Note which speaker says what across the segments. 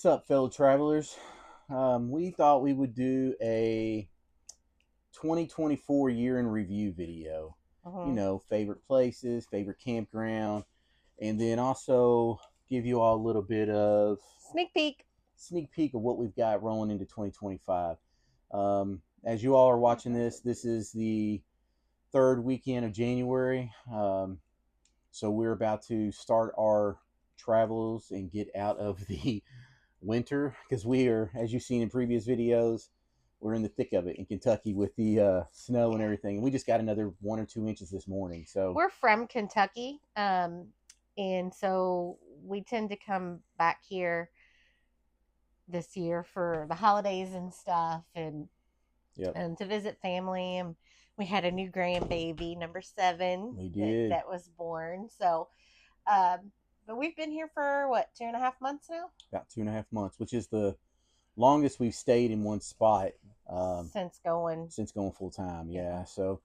Speaker 1: What's up, fellow travelers? We thought we would do a 2024 year in review video. You
Speaker 2: Hmm.
Speaker 1: know, favorite places, favorite campground, and then also give you all a little bit of
Speaker 2: Sneak peek.
Speaker 1: sneak peek of what we've got rolling into 2025. As you all are watching this is the third weekend of January. So we're about to start our travels and get out of the winter because we are, as you've seen in previous videos, we're in the thick of it in Kentucky with the snow and everything. And we just got another 1 or 2 inches this morning. So
Speaker 2: We're from Kentucky, and so we tend to come back here this year for the holidays and stuff,
Speaker 1: yep,
Speaker 2: and to visit family. And we had a new grandbaby, number 7,
Speaker 1: we
Speaker 2: that
Speaker 1: did
Speaker 2: that was born. So, but we've been here for what, 2.5 months now
Speaker 1: about 2.5 months, which is the longest we've stayed in one spot
Speaker 2: since going.
Speaker 1: since going full time.
Speaker 2: Yeah.
Speaker 1: Yeah, so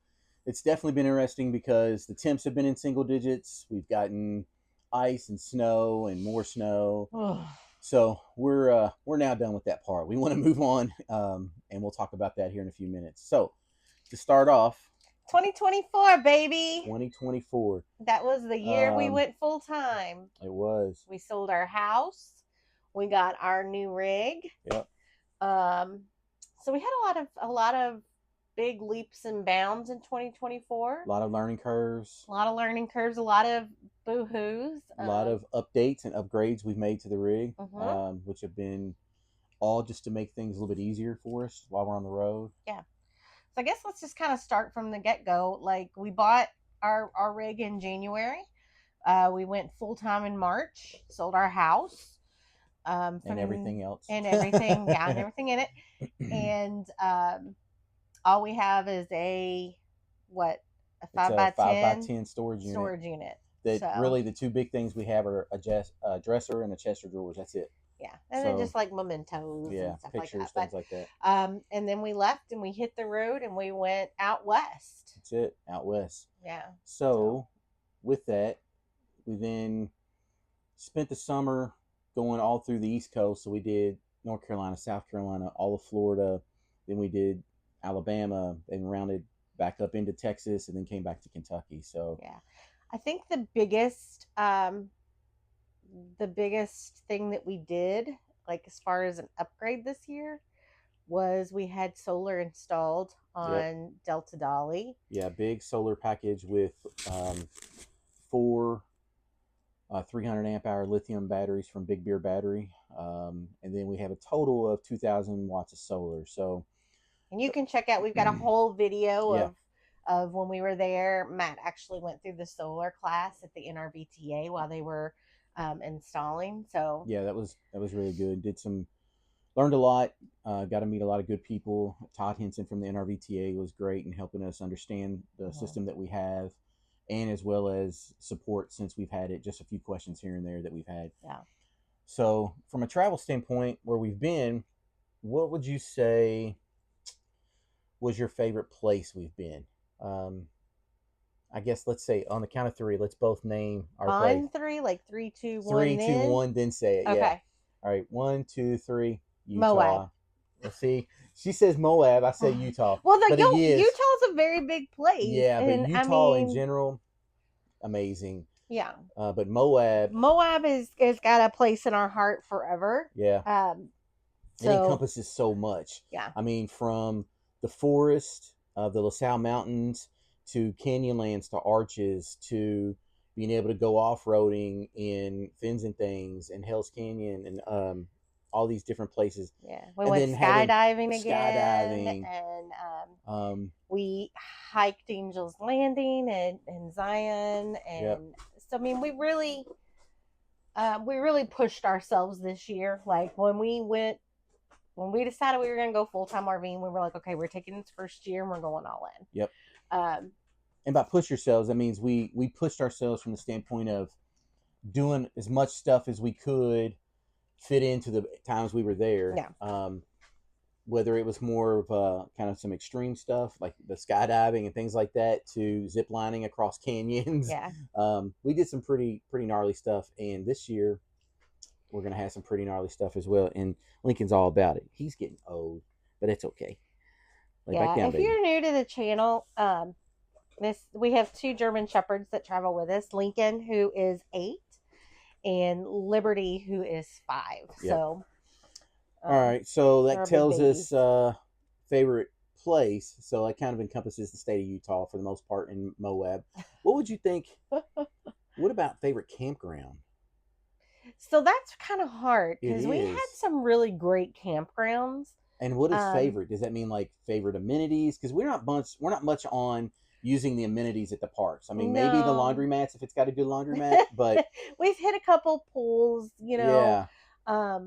Speaker 1: it's definitely been interesting because the temps have been in single digits. We've gotten ice and snow and more snow. So we're now done with that part. We want to move on, and we'll talk about that here in a few minutes. So to start off,
Speaker 2: 2024, baby.
Speaker 1: 2024.
Speaker 2: That was the year we
Speaker 1: Um,
Speaker 2: went full time.
Speaker 1: it was.
Speaker 2: We sold our house. We got our new rig.
Speaker 1: Yep.
Speaker 2: Um, so we had a lot of big leaps and bounds in 2024.
Speaker 1: A lot of learning curves.
Speaker 2: A lot of learning curves. A lot of boo-hoos.
Speaker 1: A lot of updates and upgrades we've made to the rig,
Speaker 2: Mhm.
Speaker 1: which have been all just to make things a little bit easier for us while we're on the road.
Speaker 2: Yeah. So I guess let's just kind of start from the get-go. Like, we bought our rig in January. We went full time in March. Sold our house.
Speaker 1: And everything else.
Speaker 2: And everything, yeah, and everything in it. And all we have is a what, a
Speaker 1: It's
Speaker 2: five
Speaker 1: a
Speaker 2: by
Speaker 1: 5x10
Speaker 2: ten
Speaker 1: storage unit.
Speaker 2: storage unit.
Speaker 1: That
Speaker 2: So
Speaker 1: really the two big things we have are a dresser and a chest of drawers. That's it.
Speaker 2: yeah, and then
Speaker 1: So
Speaker 2: just like mementos
Speaker 1: yeah,
Speaker 2: and stuff
Speaker 1: pictures,
Speaker 2: like that.
Speaker 1: things like that.
Speaker 2: And then we left and we hit the road and we went out west.
Speaker 1: That's it, out west.
Speaker 2: Yeah.
Speaker 1: So with that, we then spent the summer going all through the East Coast. So we did North Carolina, South Carolina, all of Florida. Then we did Alabama and rounded back up into Texas and then came back to Kentucky. So
Speaker 2: Yeah. I think the biggest thing that we did, like as far as an upgrade this year, was we had solar installed
Speaker 1: yep.
Speaker 2: on Delta Dolly.
Speaker 1: Yeah, big solar package with 4 300 amp hour lithium batteries from Big Beer Battery. And then we have a total of 2,000 watts of solar. So,
Speaker 2: and you can check out, we've got a whole video
Speaker 1: yeah.
Speaker 2: of when we were there. Matt actually went through the solar class at the NRVTA while they were installing. So
Speaker 1: yeah, that was really good. Learned a lot. Got to meet a lot of good people. Todd Henson from the NRVTA was great in helping us understand the system that we have, and as well as support since we've had it. Just a few questions here and there that we've had.
Speaker 2: Yeah.
Speaker 1: So, from a travel standpoint, where we've been, what would you say was your favorite place we've been? I guess let's say on the count of 3, let's both name our place.
Speaker 2: On 3, like 3, 2, 1.
Speaker 1: 3, 2, 1, then say it.
Speaker 2: Okay.
Speaker 1: Yeah. All right. 1, 2, 3. Utah.
Speaker 2: Moab.
Speaker 1: Let's see. She says Moab. I say Utah.
Speaker 2: Well,
Speaker 1: Utah's
Speaker 2: a very big place.
Speaker 1: Yeah, but
Speaker 2: and,
Speaker 1: Utah in general, amazing.
Speaker 2: Yeah.
Speaker 1: But Moab
Speaker 2: has got a place in our heart forever.
Speaker 1: Yeah.
Speaker 2: So,
Speaker 1: it encompasses so much.
Speaker 2: Yeah.
Speaker 1: I mean, from the forest of the LaSalle Mountains to Canyonlands to Arches to being able to go off-roading in Fins and Things and Hell's Canyon and all these different places.
Speaker 2: Yeah, we went skydiving again, and we hiked Angel's Landing and Zion, and
Speaker 1: Yep.
Speaker 2: so I mean we really pushed ourselves this year. Like when we decided we were going to go full-time RVing, we were like, okay, we're taking this first year and we're going all in.
Speaker 1: Yep.
Speaker 2: And
Speaker 1: by push yourselves, that means we pushed ourselves from the standpoint of doing as much stuff as we could fit into the times we were there.
Speaker 2: Yeah.
Speaker 1: Whether it was more of kind of some extreme stuff like the skydiving and things like that to zip lining across canyons.
Speaker 2: Yeah.
Speaker 1: We did some pretty gnarly stuff, and this year we're gonna have some pretty gnarly stuff as well. And Lincoln's all about it. He's getting old, but it's okay. Lay back
Speaker 2: Yeah,
Speaker 1: down,
Speaker 2: if
Speaker 1: baby.
Speaker 2: you're new to the channel, this we have two German shepherds that travel with us. Lincoln, who is 8, and Liberty, who is 5.
Speaker 1: Yep.
Speaker 2: So,
Speaker 1: all right, so
Speaker 2: they're
Speaker 1: that
Speaker 2: big
Speaker 1: tells
Speaker 2: babies.
Speaker 1: us favorite place. So that kind of encompasses the state of Utah for the most part in Moab. What would you think? What about favorite campground?
Speaker 2: So that's kind of hard
Speaker 1: It
Speaker 2: because we had
Speaker 1: is.
Speaker 2: some really great campgrounds.
Speaker 1: And what is favorite? Does that mean like favorite amenities? Because we're not much on using the amenities at the parks. I mean, maybe the
Speaker 2: No.
Speaker 1: laundromats if it's got to do laundromat, but
Speaker 2: We've hit a couple pools, you know.
Speaker 1: yeah,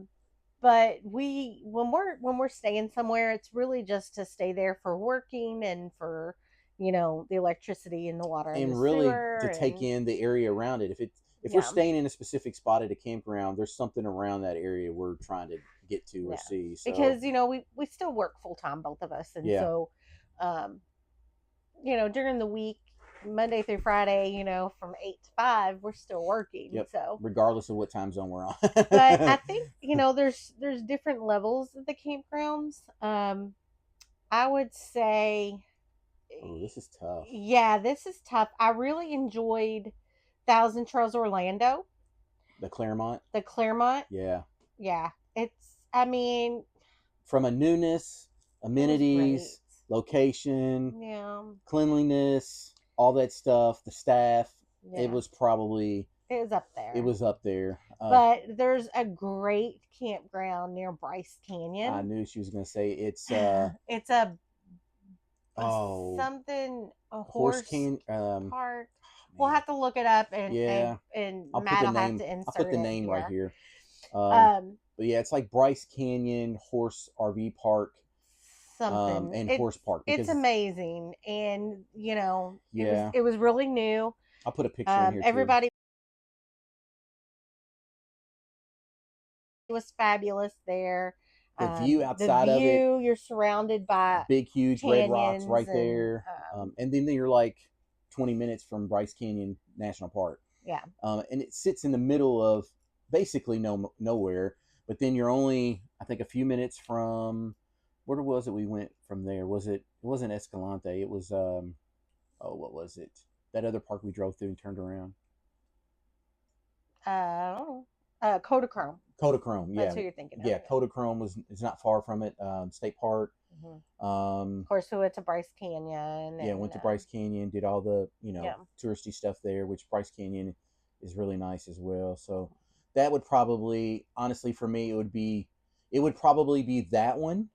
Speaker 2: But when we're staying somewhere, it's really just to stay there for working and for, the electricity and the water and the
Speaker 1: and really to
Speaker 2: sewer
Speaker 1: take
Speaker 2: and
Speaker 1: in the area around it. If we're
Speaker 2: yeah,
Speaker 1: staying in a specific spot at a campground, there's something around that area we're trying to get to or
Speaker 2: yeah.
Speaker 1: see. So
Speaker 2: Because we still work full time, both of us, and
Speaker 1: yeah,
Speaker 2: so um, during the week, Monday through Friday, from 8 to 5, we're still working.
Speaker 1: yep.
Speaker 2: So
Speaker 1: Regardless of what time zone we're on.
Speaker 2: but I think there's different levels of the campgrounds. I would say,
Speaker 1: Oh, this is tough.
Speaker 2: yeah, this is tough. I really enjoyed Thousand Trails Orlando,
Speaker 1: The Claremont.
Speaker 2: the Claremont.
Speaker 1: Yeah.
Speaker 2: Yeah, I mean,
Speaker 1: From a newness,
Speaker 2: it was
Speaker 1: amenities,
Speaker 2: great.
Speaker 1: location,
Speaker 2: Yeah,
Speaker 1: cleanliness, all that stuff, the staff,
Speaker 2: yeah,
Speaker 1: it was probably
Speaker 2: it was up there.
Speaker 1: it was up there.
Speaker 2: But there's a great campground near Bryce Canyon.
Speaker 1: I knew she was gonna say it's
Speaker 2: It's a
Speaker 1: oh
Speaker 2: something a
Speaker 1: horse
Speaker 2: horse
Speaker 1: can
Speaker 2: park. We'll have to look it up, and
Speaker 1: yeah.
Speaker 2: and
Speaker 1: I'll
Speaker 2: Matt
Speaker 1: put the
Speaker 2: will have
Speaker 1: name.
Speaker 2: to insert
Speaker 1: I'll put the
Speaker 2: it
Speaker 1: name right here.
Speaker 2: Um,
Speaker 1: But yeah, it's like Bryce Canyon Horse RV Park,
Speaker 2: something.
Speaker 1: and Horse Park.
Speaker 2: It's amazing, and
Speaker 1: Yeah.
Speaker 2: it was really new.
Speaker 1: I'll put a picture in here too.
Speaker 2: Everybody was fabulous there.
Speaker 1: The view outside
Speaker 2: the
Speaker 1: of
Speaker 2: view,
Speaker 1: it,
Speaker 2: you're surrounded by
Speaker 1: big, huge red rocks right
Speaker 2: canyons
Speaker 1: there. And then you're like 20 minutes from Bryce Canyon National Park.
Speaker 2: yeah.
Speaker 1: And it sits in the middle of basically nowhere. But then you're only, I think, a few minutes from, where was it we went from there? It wasn't Escalante. It was, what was it? That other park we drove through and turned around.
Speaker 2: Kodachrome.
Speaker 1: Kodachrome, yeah.
Speaker 2: That's who you're thinking of.
Speaker 1: Yeah, Kodachrome is not far from it. State Park.
Speaker 2: Mm-hmm.
Speaker 1: Of
Speaker 2: course, we went to Bryce Canyon.
Speaker 1: Yeah, went to Bryce Canyon, did all the touristy stuff there, which Bryce Canyon is really nice as well. So that would probably, honestly, for me, it would probably be that one,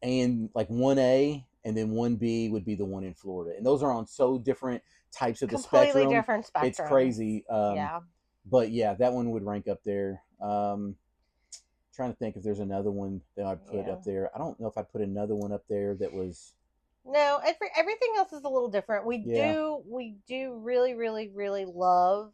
Speaker 1: and like 1A, and then 1B would be the one in Florida, and those are on so different types of the spectrum.
Speaker 2: Completely different spectrum.
Speaker 1: It's crazy.
Speaker 2: Yeah.
Speaker 1: But yeah, that one would rank up there. Trying to think if there's another one that I'd put up there. I don't know if I'd put another one up there that was.
Speaker 2: No, everything else is a little different. We do really, really, really love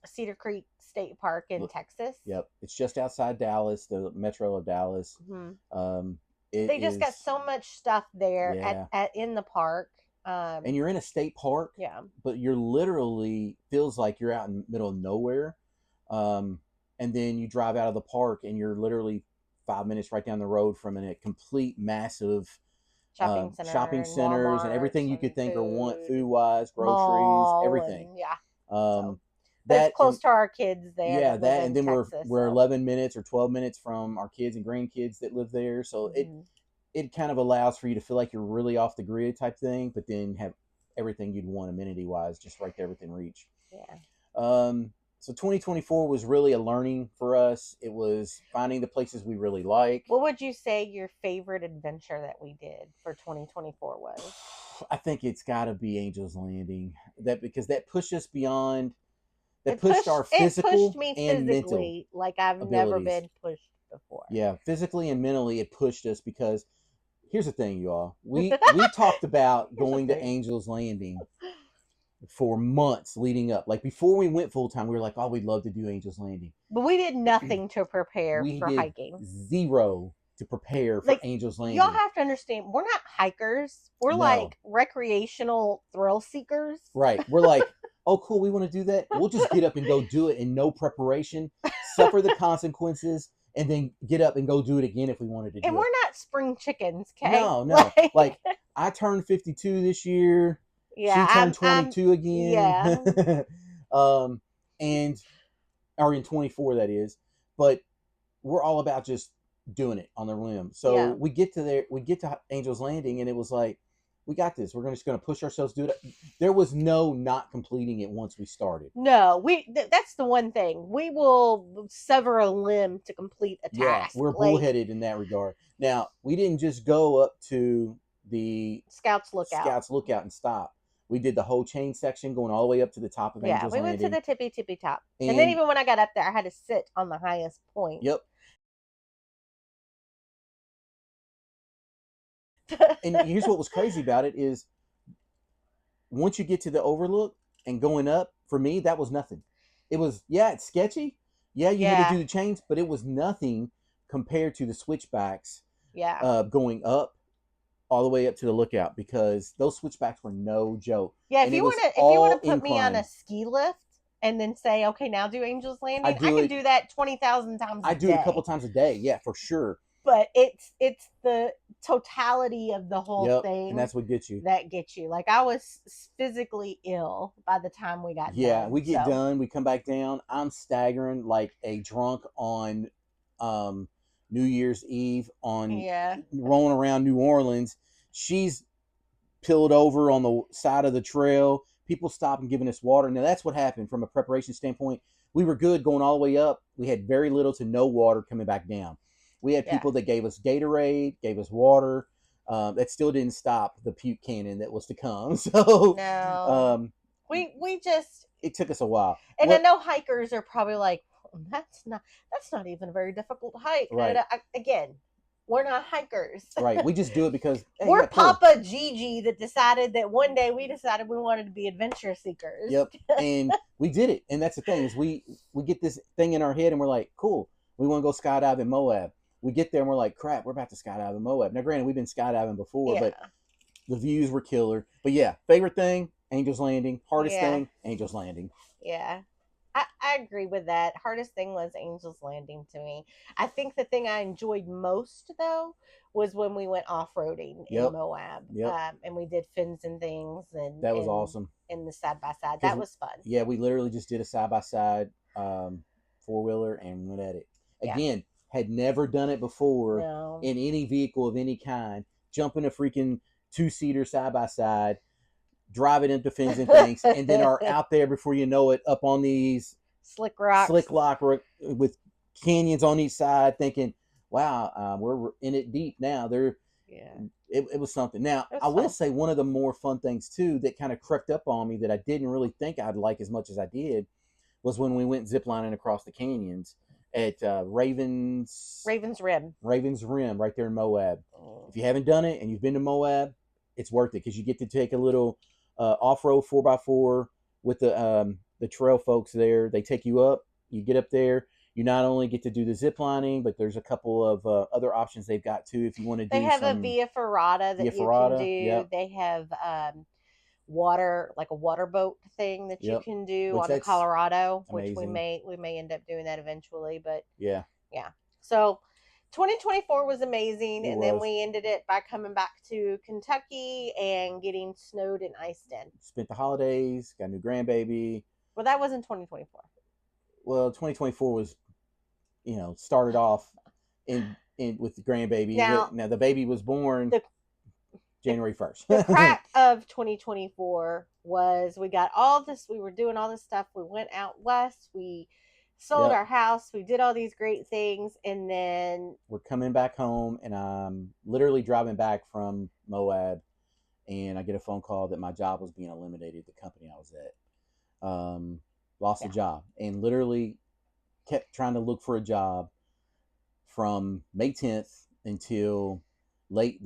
Speaker 2: Cedar Creek State Park in Texas.
Speaker 1: Yep, it's just outside Dallas, the metro of Dallas.
Speaker 2: Mm-hmm. They just got so much stuff there at in the park.
Speaker 1: And you're in a state park.
Speaker 2: Yeah.
Speaker 1: But you're literally feels like you're out in the middle of nowhere. And then you drive out of the park and you're literally 5 minutes right down the road from a complete massive shopping centers and everything you could think or want food wise, groceries, everything.
Speaker 2: That's close to our kids there.
Speaker 1: Yeah, that and then
Speaker 2: Texas,
Speaker 1: we're 11 minutes or 12 minutes from our kids and grandkids that live there. So it kind of allows for you to feel like you're really off the grid type thing, but then have everything you'd want amenity wise just right there within reach.
Speaker 2: Yeah.
Speaker 1: So 2024 was really a learning for us. It was finding the places we really like.
Speaker 2: What would you say your favorite adventure that we did for 2024 was?
Speaker 1: I think it's got to be Angel's Landing. Because that pushed us beyond. That pushed our physical
Speaker 2: it pushed me
Speaker 1: and
Speaker 2: physically
Speaker 1: mental
Speaker 2: like I've
Speaker 1: abilities.
Speaker 2: never been pushed before.
Speaker 1: Yeah, physically and mentally it pushed us because here's the thing, y'all. We talked about going to Angel's Landing for months leading up. Like before we went full time, we were like, "Oh, we'd love to do Angel's Landing."
Speaker 2: But we did nothing to prepare for hiking.
Speaker 1: Zero to prepare for Angel's Landing.
Speaker 2: Y'all have to understand, we're not hikers. We're like recreational thrill seekers.
Speaker 1: Right. We're like, oh, cool, we want to do that. We'll just get up and go do it in no preparation, suffer the consequences, and then get up and go do it again if we wanted to do
Speaker 2: And
Speaker 1: it.
Speaker 2: we're not spring chickens, okay?
Speaker 1: No. Like I turned 52 this year.
Speaker 2: yeah,
Speaker 1: She turned
Speaker 2: I'm
Speaker 1: 22 again.
Speaker 2: yeah,
Speaker 1: And or in 24 that is. But we're all about just doing it on the limb. So
Speaker 2: yeah.
Speaker 1: we get to Angel's Landing, and it was like, we got this. We're just going to push ourselves, do it. There was no not completing it once we started.
Speaker 2: No, that's the one thing. We will sever a limb to complete a
Speaker 1: Yeah,
Speaker 2: task.
Speaker 1: we're bullheaded in that regard. Now, we didn't just go up to the
Speaker 2: Scouts Lookout
Speaker 1: and stop. We did the whole chain section going all the way up to the top of Angel's
Speaker 2: we
Speaker 1: Landing.
Speaker 2: went to the tippy top. And then even when I got up there, I had to sit on the highest point.
Speaker 1: Yep. And here's what was crazy about it is once you get to the overlook and going up, for me, that was nothing. It was, it's sketchy. Yeah, you had to do the chains, but it was nothing compared to the switchbacks going up all the way up to the lookout, because those switchbacks were no joke.
Speaker 2: Yeah, if you want to put me on a ski lift and then say, okay, now do Angel's Landing, I can do that 20,000 times a day.
Speaker 1: I do it a couple times a day, yeah, for sure.
Speaker 2: But it's the totality of the whole thing,
Speaker 1: and that's what gets you.
Speaker 2: That gets you. Like, I was physically ill by the time we got done.
Speaker 1: Yeah, we get done, we come back down. I'm staggering like a drunk on New Year's Eve on rolling around New Orleans. She's pilled over on the side of the trail. People stop and giving us water. Now that's what happened from a preparation standpoint. We were good going all the way up. We had very little to no water coming back down. We had people that gave us Gatorade, gave us water. That still didn't stop the puke cannon that was to come. So
Speaker 2: no, we just,
Speaker 1: it took us a while.
Speaker 2: And I know hikers are probably like, that's not even a very difficult hike.
Speaker 1: Right.
Speaker 2: Again, we're not hikers.
Speaker 1: Right. We just do it because
Speaker 2: we're Papa Gigi that decided that one day we decided we wanted to be adventure seekers.
Speaker 1: Yep. And we did it. And that's the thing is we get this thing in our head and we're like, cool, we want to go skydive in Moab. We get there and we're like, crap, we're about to skydive in Moab. Now, granted, we've been skydiving before, but the views were killer. But yeah, favorite thing, Angel's Landing. Hardest thing, Angel's Landing.
Speaker 2: Yeah. I agree with that. Hardest thing was Angel's Landing to me. I think the thing I enjoyed most, though, was when we went off-roading in Moab.
Speaker 1: Yep.
Speaker 2: And we did fins and things. And
Speaker 1: that was awesome.
Speaker 2: In the side-by-side. That was fun.
Speaker 1: Yeah, we literally just did a side-by-side four-wheeler and went at it. Again, had never done it before in any vehicle of any kind. Jumping a freaking two-seater side-by-side, drive it into fins and things, and then are out there before you know it, up on these
Speaker 2: slick rock
Speaker 1: with canyons on each side, thinking, wow, we're in it deep now. It was something. Now, I will say one of the more fun things, too, that kind of crept up on me that I didn't really think I'd like as much as I did was when we went ziplining across the canyons at Raven's Rim right there in Moab. If you haven't done it and you've been to Moab, it's worth it because you get to take a little off-road 4x4 with the trail folks there. They take you up. You get up there. You not only get to do the zip lining, but there's a couple of other options they've got too if you want to do.
Speaker 2: They have a Via Ferrata that you can do.
Speaker 1: Yep.
Speaker 2: They have water, like a water boat thing that you can do on the Colorado, which we may end up doing that eventually. But yeah. So 2024 was amazing, then we ended it by coming back to Kentucky and getting snowed and iced in.
Speaker 1: Spent the holidays, got a new grandbaby.
Speaker 2: Well, that wasn't 2024.
Speaker 1: Well, 2024 was, started off in with the grandbaby. Now the baby was born January 1st.
Speaker 2: The crack of 2024 was we got all this. We were doing all this stuff. We went out west. We sold our house. We did all these great things. And then
Speaker 1: we're coming back home, and I'm literally driving back from Moab, and I get a phone call that my job was being eliminated. The company I was at lost a job, and literally kept trying to look for a job from May 10th until late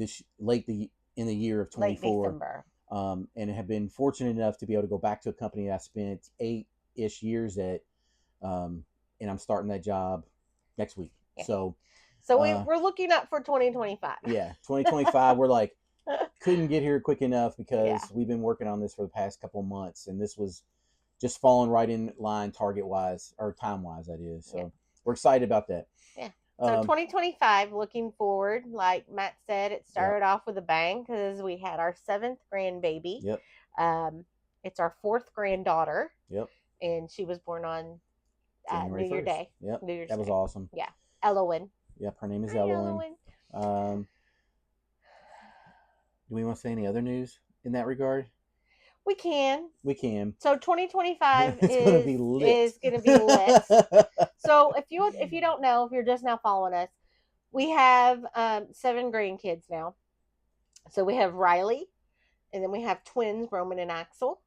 Speaker 1: in the year of 24. And have been fortunate enough to be able to go back to a company that I spent 8-ish years at. And I'm starting that job next week. So
Speaker 2: we're looking up for 2025.
Speaker 1: Yeah, 2025. We're like, couldn't get here quick enough because we've been working on this for the past couple months, and this was just falling right in line target wise or time wise. That is. So we're excited about that.
Speaker 2: Yeah. So 2025, looking forward, like Matt said, it started off with a bang because we had our 7th grandbaby.
Speaker 1: Yep.
Speaker 2: It's our 4th granddaughter.
Speaker 1: Yep.
Speaker 2: And she was born on
Speaker 1: January
Speaker 2: New Year's Day.
Speaker 1: Yep.
Speaker 2: New Year's
Speaker 1: that was
Speaker 2: Day.
Speaker 1: awesome.
Speaker 2: Yeah. Elowen.
Speaker 1: Yep. Her name is Elowen. Do we want to say any other news in that regard?
Speaker 2: We can.
Speaker 1: So
Speaker 2: 2025 is going to be lit. So if you don't know, if you're just now following us, we have 7 grandkids now. So we have Riley, and then we have twins, Roman and Axel.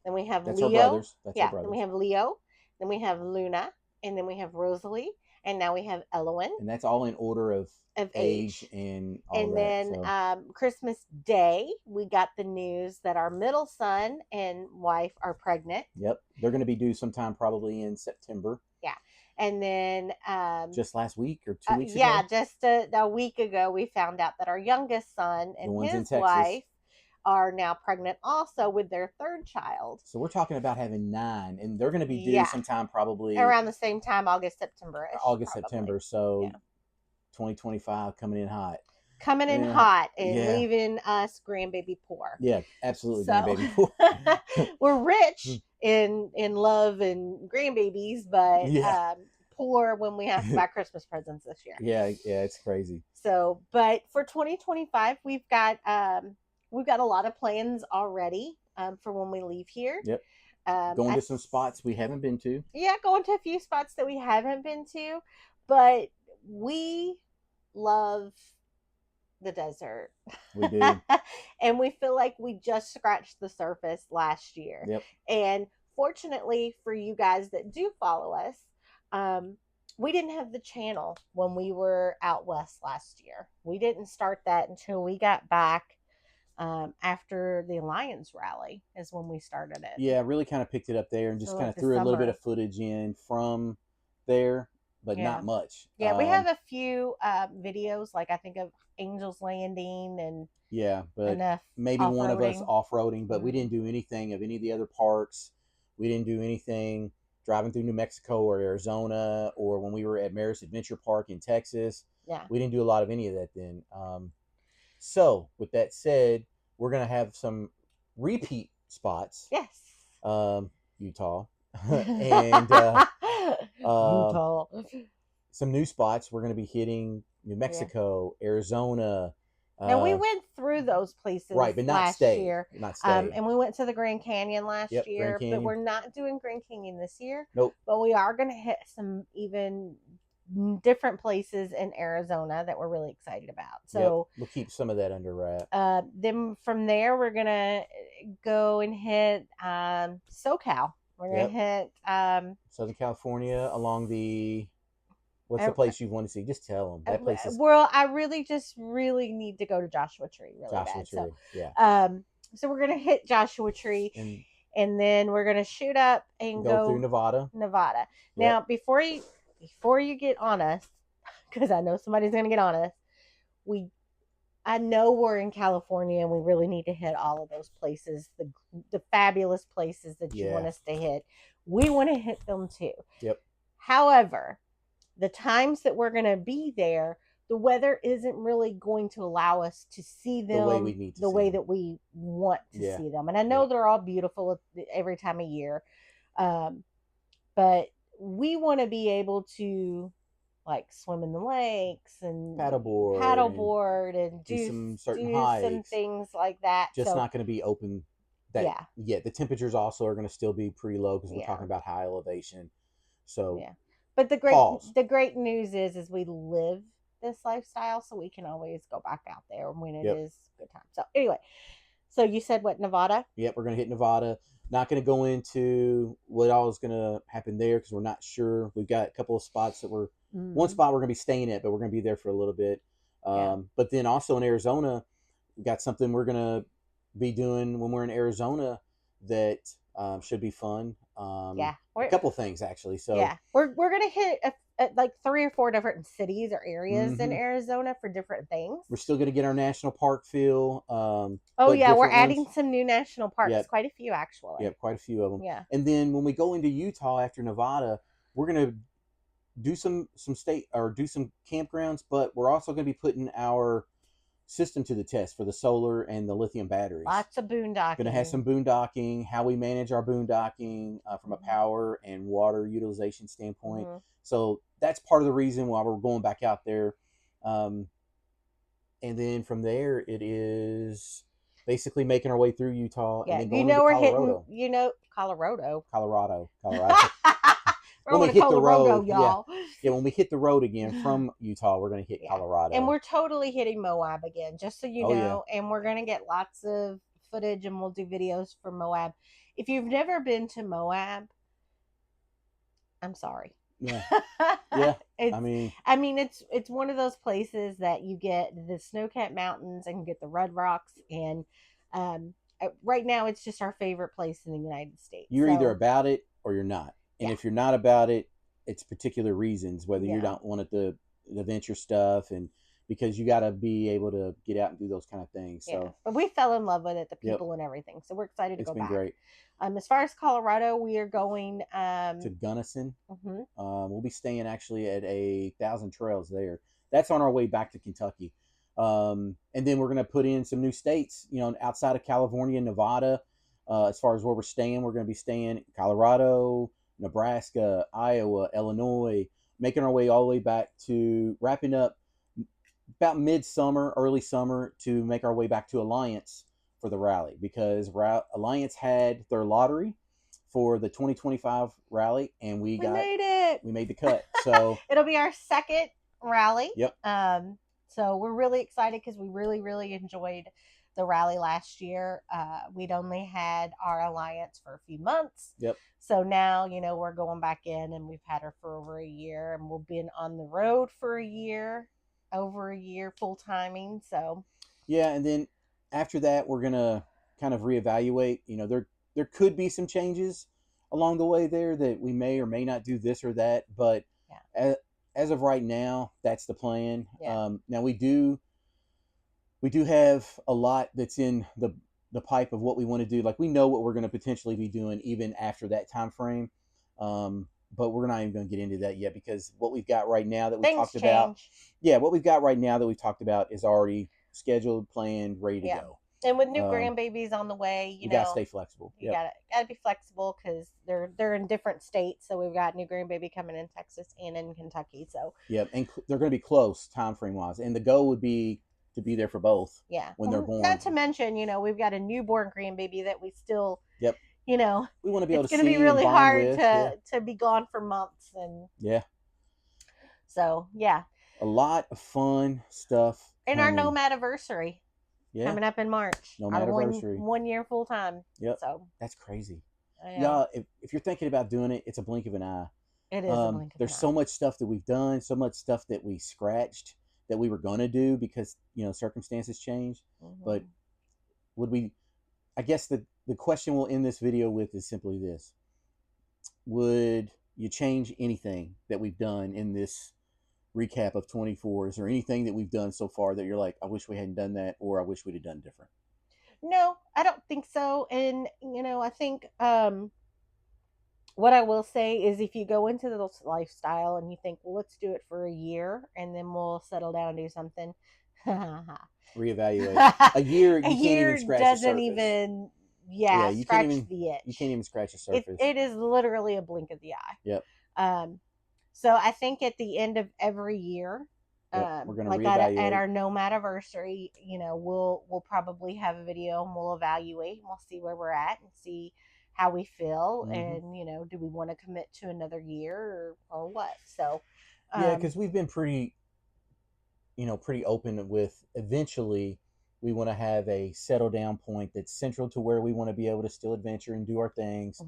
Speaker 2: Then we have Leo.
Speaker 1: Our brothers. Our brothers.
Speaker 2: Then we have Leo. Then we have Luna, and then we have Rosalie, and now we have Elowen.
Speaker 1: And that's all in order of age and all
Speaker 2: and that. And then Christmas Day, we got the news that our middle son and wife are pregnant.
Speaker 1: Yep. They're going to be due sometime probably in September.
Speaker 2: Yeah. And then
Speaker 1: just last week or 2 weeks ago?
Speaker 2: Yeah, just a week ago, we found out that our youngest son and his wife are now pregnant also with their 3rd child.
Speaker 1: So we're talking about having 9, and they're going to be due sometime probably
Speaker 2: around the same time, September.
Speaker 1: September. So 2025 coming in hot.
Speaker 2: And leaving us grandbaby poor.
Speaker 1: Yeah, absolutely, grandbaby poor.
Speaker 2: We're rich in love and grandbabies, but poor when we have to buy Christmas presents this year.
Speaker 1: Yeah, it's crazy.
Speaker 2: So, but for 2025, we've got a lot of plans already for when we leave here.
Speaker 1: Yep. Going to some spots we haven't been to.
Speaker 2: Yeah, going to a few spots that we haven't been to, but we love the desert.
Speaker 1: We do.
Speaker 2: And we feel like we just scratched the surface last year.
Speaker 1: Yep.
Speaker 2: And fortunately for you guys that do follow us, we didn't have the channel when we were out west last year. We didn't start that until we got back after the Alliance rally is when we started it.
Speaker 1: Yeah, really kind of picked it up there and just kind of threw a little bit of footage in from there, but not much.
Speaker 2: Yeah, we have a few videos, like I think of Angel's Landing and
Speaker 1: but maybe one of us off-roading, but we didn't do anything of any of the other parks. We didn't do anything driving through New Mexico or Arizona, or when we were at Maris Adventure Park in Texas.
Speaker 2: Yeah,
Speaker 1: we didn't do a lot of any of that then. So with that said, we're going to have some repeat spots.
Speaker 2: Yes.
Speaker 1: Utah. And
Speaker 2: Utah.
Speaker 1: Some new spots. We're going to be hitting New Mexico, Arizona.
Speaker 2: And we went through those places
Speaker 1: but not
Speaker 2: last year.
Speaker 1: Not stay.
Speaker 2: And we went to the Grand Canyon last year, but we're not doing Grand Canyon this year.
Speaker 1: Nope.
Speaker 2: But we are going to hit some even different places in Arizona that we're really excited about. So
Speaker 1: we'll keep some of that under wrap.
Speaker 2: Then from there, we're going to go and hit SoCal. We're going to hit
Speaker 1: Southern California along the... What's the place you want to see? Just tell them. That place is...
Speaker 2: Well, I really need to go to Joshua Tree really bad.
Speaker 1: So,
Speaker 2: so we're going to hit Joshua Tree, and then we're going to shoot up and go
Speaker 1: through Nevada.
Speaker 2: Now, before you get on us, because I know somebody's going to get on us, I know we're in California and we really need to hit all of those places, the fabulous places that you want us to hit. We want to hit them too.
Speaker 1: Yep.
Speaker 2: However, the times that we're going to be there, the weather isn't really going to allow us to see them
Speaker 1: the way we need to
Speaker 2: the way that we want to see them. And I know they're all beautiful every time of year. But we want to be able to like swim in the lakes and paddleboard and do some certain hikes, some things like that.
Speaker 1: Just not going to be open. The temperatures also are going to still be pretty low because we're talking about high elevation. So
Speaker 2: but the great news is we live this lifestyle, so we can always go back out there when it is a good time. So anyway, so you said what, Nevada?
Speaker 1: Yep, we're going to hit Nevada. Not going to go into what all is going to happen there because we're not sure. We've got a couple of spots that one spot we're going to be staying at, but we're going to be there for a little bit. But then also in Arizona, we got something we're going to be doing when we're in Arizona that should be fun. A couple things actually. So
Speaker 2: we're going to hit like 3 or 4 different cities or areas in Arizona for different things.
Speaker 1: We're still going to get our national park feel.
Speaker 2: Oh yeah, we're adding some new national parks. Yep. Quite a few actually.
Speaker 1: Yep, quite a few of them.
Speaker 2: Yeah.
Speaker 1: And then when we go into Utah after Nevada, we're going to do some state or do some campgrounds, but we're also going to be putting our system to the test for the solar and the lithium batteries.
Speaker 2: Lots of boondocking.
Speaker 1: Going to have some boondocking, how we manage our boondocking from a power and water utilization standpoint. So that's part of the reason why we're going back out there. And then from there, it is basically making our way through Utah.
Speaker 2: Yeah,
Speaker 1: and then going into Colorado.
Speaker 2: Colorado.
Speaker 1: When we hit the road, y'all. Yeah, when we hit the road again from Utah, we're going to hit Colorado.
Speaker 2: And we're totally hitting Moab again, just so you know. Yeah. And we're going to get lots of footage and we'll do videos for Moab. If you've never been to Moab, I'm sorry.
Speaker 1: Yeah. Yeah.
Speaker 2: I mean, it's one of those places that you get the snow-capped mountains and you get the red rocks. And right now, it's just our favorite place in the United States.
Speaker 1: You're either about it or you're not. And if you're not about it, it's particular reasons, whether you don't want the adventure stuff, and because you got to be able to get out and do those kind of things. So,
Speaker 2: but we fell in love with it, the people and everything. So we're excited to go back.
Speaker 1: It's been great.
Speaker 2: As far as Colorado, we are going
Speaker 1: to Gunnison. We'll be staying actually at 1,000 Trails there. That's on our way back to Kentucky. And then we're going to put in some new states, outside of California and Nevada. As far as where we're staying, we're going to be staying in Colorado, Nebraska, Iowa, Illinois, making our way all the way back to wrapping up about midsummer, early summer to make our way back to Alliance for the rally, because Alliance had their lottery for the 2025 rally, and we made it. We made the cut. So
Speaker 2: it'll be our second rally.
Speaker 1: Yep.
Speaker 2: So we're really excited because we really, really enjoyed the rally last year. We'd only had our Alliance for a few months.
Speaker 1: Yep.
Speaker 2: So now, we're going back in, and we've had her for over a year, and we've been on the road for over a year, full timing. So
Speaker 1: yeah, and then after that, we're gonna kind of reevaluate. There could be some changes along the way there that we may or may not do this or that, but as of right now, that's the plan.
Speaker 2: Yeah.
Speaker 1: Now we do have a lot that's in the pipe of what we want to do. Like, we know what we're going to potentially be doing even after that time frame. But we're not even going to get into that yet, because what we've got right now that we talked about. Yeah, what we've got right now that we've talked about is already scheduled, planned, ready to go.
Speaker 2: And with new grandbabies on the way, you
Speaker 1: gotta stay flexible.
Speaker 2: You gotta be flexible, because they're in different states. So we've got new grandbaby coming in Texas and in Kentucky. So
Speaker 1: and they're going to be close time frame wise, and the goal would be to be there for both.
Speaker 2: Yeah,
Speaker 1: when they're born.
Speaker 2: Not to mention, we've got a newborn grandbaby that we still.
Speaker 1: Yep.
Speaker 2: We
Speaker 1: want to be able to see.
Speaker 2: It's going to be really hard to be gone for months, and So
Speaker 1: a lot of fun stuff.
Speaker 2: And our Nomadiversary. Yeah. Coming up in March.
Speaker 1: Nomadiversary.
Speaker 2: 1 year full time.
Speaker 1: Yep.
Speaker 2: So
Speaker 1: that's crazy. Yeah. If you're thinking about doing it, it's a blink of an eye.
Speaker 2: It is a blink of an eye.
Speaker 1: There's so much stuff that we've done, so much stuff that we scratched that we were going to do because, circumstances changed. But I guess the question we'll end this video with is simply this. Would you change anything that we've done in this recap of 24? Is there anything that we've done so far that you're like, I wish we hadn't done that, or I wish we'd have done different?
Speaker 2: No, I don't think so. And, I think what I will say is, if you go into the lifestyle and you think, well, let's do it for a year and then we'll settle down and do something.
Speaker 1: Reevaluate. A year, you can't even scratch the surface.
Speaker 2: Doesn't even, scratch the itch.
Speaker 1: You can't even scratch the surface.
Speaker 2: It is literally a blink of the eye.
Speaker 1: Yep.
Speaker 2: So I think at the end of every year,
Speaker 1: we're going to reevaluate.
Speaker 2: At our Nomadiversary, we'll probably have a video and we'll evaluate and we'll see where we're at and see how we feel, and do we want to commit to another year or what? So
Speaker 1: because we've been pretty open with, eventually we want to have a settle down point that's central to where we want to be able to still adventure and do our things,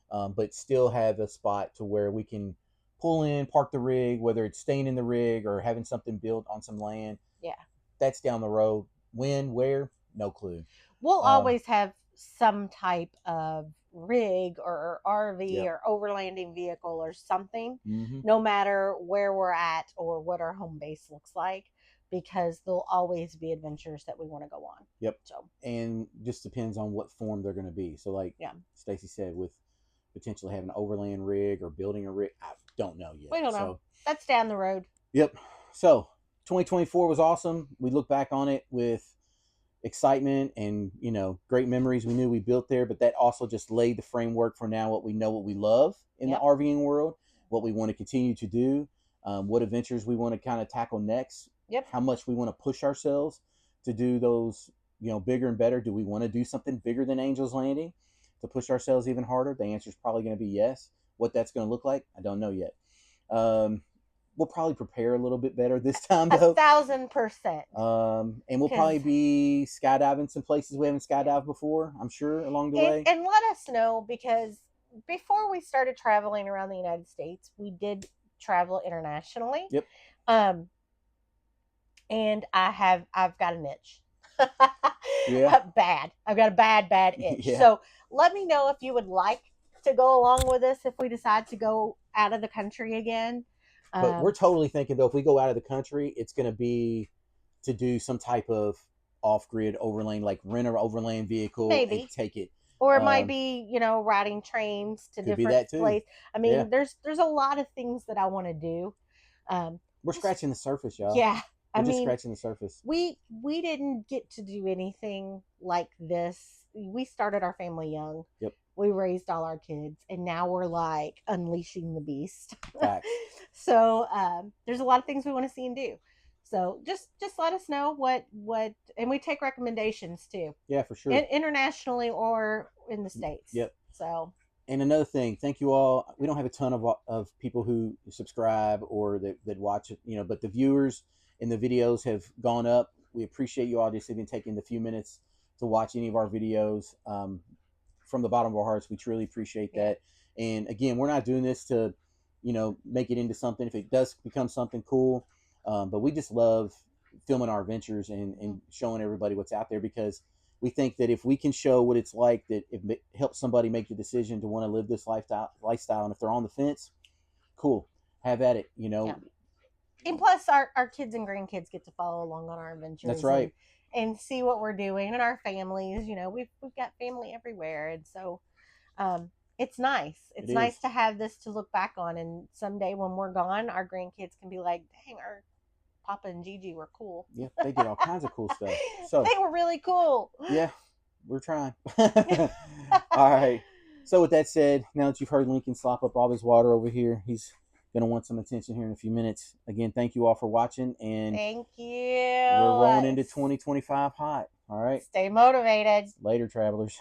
Speaker 1: but still have a spot to where we can pull in, park the rig, whether it's staying in the rig or having something built on some land.
Speaker 2: Yeah.
Speaker 1: That's down the road. When, where, no clue.
Speaker 2: We'll always have some type of rig or RV or overlanding vehicle or something, no matter where we're at or what our home base looks like, because there'll always be adventures that we want to go on.
Speaker 1: Yep. So, and just depends on what form they're going to be. So like Stacy said, with potentially having an overland rig or building a rig, I don't know yet.
Speaker 2: We don't know. That's down the road.
Speaker 1: Yep. So 2024 was awesome. We look back on it with excitement and, you know, great memories we knew we built there, but that also just laid the framework for now what we know, what we love in the RVing world, what we want to continue to do, what adventures we want to kind of tackle next, how much we want to push ourselves to do those, you know, bigger and better. Do we want to do something bigger than Angels Landing to push ourselves even harder? The answer is probably going to be yes. What that's going to look like, I don't know yet. We'll probably prepare a little bit better this time, though.
Speaker 2: 1,000%.
Speaker 1: And we'll probably be skydiving some places we haven't skydived before, I'm sure, along the way.
Speaker 2: And let us know, because before we started traveling around the United States, we did travel internationally.
Speaker 1: Yep.
Speaker 2: And I've got an itch. Bad. I've got a bad itch. Yeah. So let me know if you would like to go along with us if we decide to go out of the country again.
Speaker 1: But we're totally thinking, though, if we go out of the country, it's going to be to do some type of off-grid overland, like rent an overland vehicle and take it.
Speaker 2: Or it might be, you know, riding trains to different places. I mean, there's a lot of things that I want to do.
Speaker 1: We're scratching the surface, y'all.
Speaker 2: Yeah.
Speaker 1: We're just scratching the surface.
Speaker 2: We didn't get to do anything like this. We started our family young.
Speaker 1: Yep.
Speaker 2: We raised all our kids, and now we're like unleashing the beast.
Speaker 1: Facts.
Speaker 2: So there's a lot of things we want to see and do. So just let us know what, and we take recommendations too.
Speaker 1: Yeah, for sure.
Speaker 2: Internationally or in the States.
Speaker 1: Yep.
Speaker 2: So.
Speaker 1: And another thing, thank you all. We don't have a ton of people who subscribe or that watch it, you know, but the viewers and the videos have gone up. We appreciate you all just even taking the few minutes to watch any of our videos. From the bottom of our hearts, we truly appreciate that. And again, we're not doing this to, you know, make it into something. If it does become something cool, but we just love filming our adventures and showing everybody what's out there, because we think that if we can show what it's like, that it helps somebody make the decision to want to live this lifestyle, and if they're on the fence, cool, have at it, you know.
Speaker 2: Yeah. And plus, our kids and grandkids get to follow along on our adventures.
Speaker 1: That's right.
Speaker 2: And see what we're doing, and our families, you know, we've got family everywhere. And so it's nice. It's nice to have this to look back on. And someday when we're gone, our grandkids can be like, dang, our Papa and Gigi were cool.
Speaker 1: Yeah, they did all kinds of cool stuff. So
Speaker 2: they were really cool.
Speaker 1: Yeah, we're trying. All right. So with that said, now that you've heard Lincoln slop up all his water over here, he's going to want some attention here in a few minutes. Again, thank you all for watching. And
Speaker 2: thank you.
Speaker 1: We're rolling into 2025 hot. All right.
Speaker 2: Stay motivated.
Speaker 1: Later, travelers.